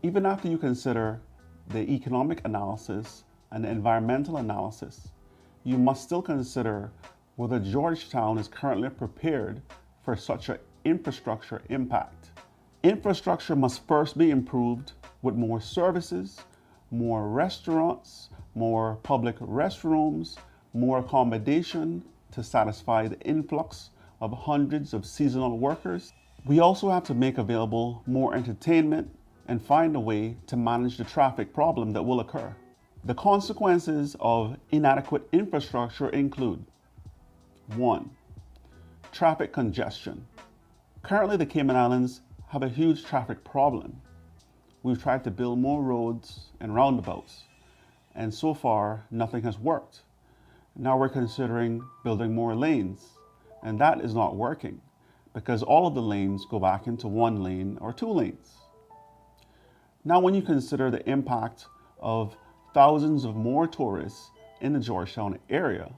Even after you consider the economic analysis and the environmental analysis, you must still consider whether Georgetown is currently prepared for such an infrastructure impact. Infrastructure must first be improved with more services, more restaurants, more public restrooms, more accommodation to satisfy the influx of hundreds of seasonal workers. We also have to make available more entertainment and find a way to manage the traffic problem that will occur. The consequences of inadequate infrastructure include: 1. Traffic congestion. Currently, the Cayman Islands have a huge traffic problem. We've tried to build more roads and roundabouts, and so far, nothing has worked. Now we're considering building more lanes, and that is not working because all of the lanes go back into one lane or two lanes. Now, when you consider the impact of thousands of more tourists in the Georgetown area,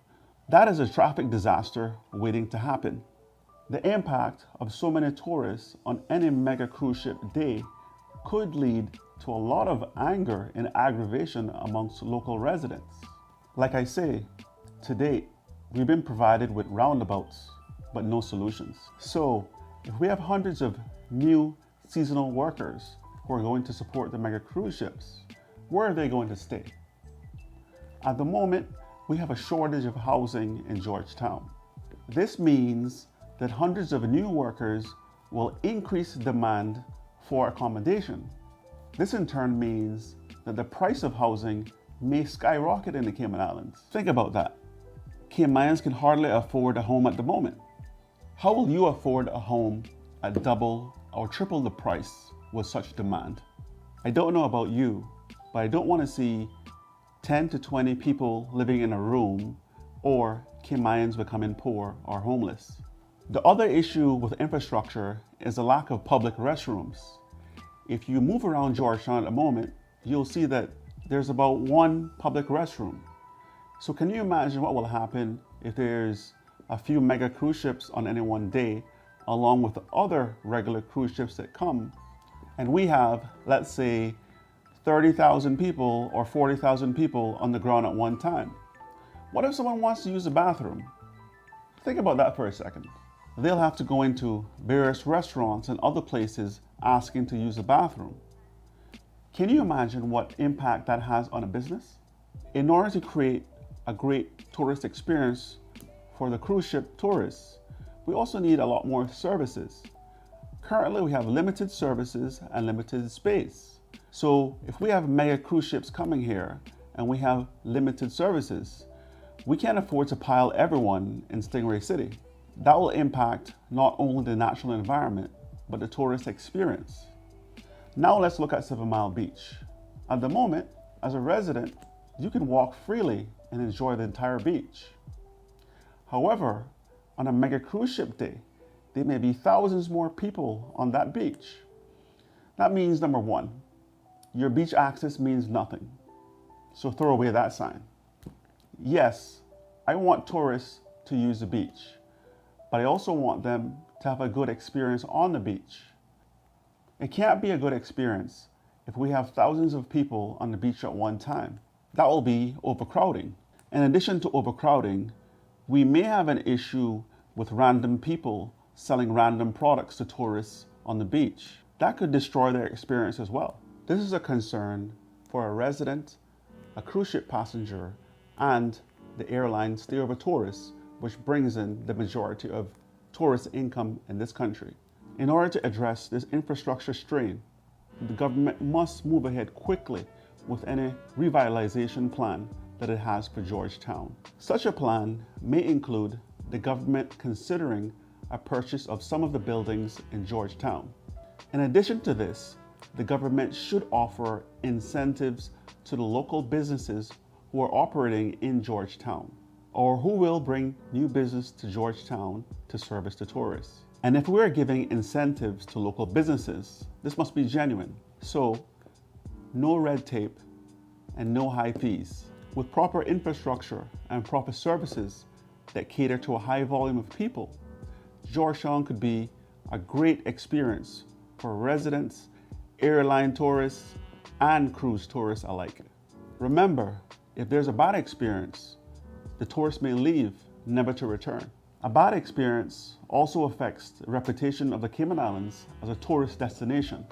that is a traffic disaster waiting to happen. The impact of so many tourists on any mega cruise ship day could lead to a lot of anger and aggravation amongst local residents. Like I say, to date, we've been provided with roundabouts, but no solutions. So, if we have hundreds of new seasonal workers who are going to support the mega cruise ships, where are they going to stay? At the moment, we have a shortage of housing in Georgetown. This means that hundreds of new workers will increase demand for accommodation. This in turn means that the price of housing may skyrocket in the Cayman Islands. Think about that. Caymanians can hardly afford a home at the moment. How will you afford a home at double or triple the price with such demand? I don't know about you, but I don't want to see 10 to 20 people living in a room or Caymanians becoming poor or homeless. The other issue with infrastructure is the lack of public restrooms. If you move around Georgetown at the moment, you'll see that there's about one public restroom. So can you imagine what will happen if there's a few mega cruise ships on any one day, along with the other regular cruise ships that come, and we have, let's say, 30,000 people or 40,000 people on the ground at one time? What if someone wants to use the bathroom? Think about that for a second. They'll have to go into various restaurants and other places asking to use the bathroom. Can you imagine what impact that has on a business? In order to create a great tourist experience for the cruise ship tourists, we also need a lot more services. Currently, we have limited services and limited space. So if we have mega cruise ships coming here and we have limited services, we can't afford to pile everyone in Stingray City. That will impact not only the natural environment, but the tourist experience. Now let's look at 7 Mile Beach. At the moment, as a resident, you can walk freely and enjoy the entire beach. However, on a mega cruise ship day, there may be thousands more people on that beach. That means, number one, your beach access means nothing. So throw away that sign. Yes, I want tourists to use the beach, but I also want them to have a good experience on the beach. It can't be a good experience if we have thousands of people on the beach at one time. That will be overcrowding. In addition to overcrowding, we may have an issue with random people selling random products to tourists on the beach. That could destroy their experience as well. This is a concern for a resident, a cruise ship passenger, and the airline stayover tourists, which brings in the majority of tourist income in this country. In order to address this infrastructure strain, the government must move ahead quickly with any revitalization plan that it has for Georgetown. Such a plan may include the government considering a purchase of some of the buildings in Georgetown. In addition to this, the government should offer incentives to the local businesses who are operating in Georgetown or who will bring new business to Georgetown to service the tourists. And if we're giving incentives to local businesses, this must be genuine. So, no red tape and no high fees. With proper infrastructure and proper services that cater to a high volume of people, Georgetown could be a great experience for residents, airline tourists and cruise tourists alike. Remember, if there's a bad experience, the tourist may leave, never to return. A bad experience also affects the reputation of the Cayman Islands as a tourist destination.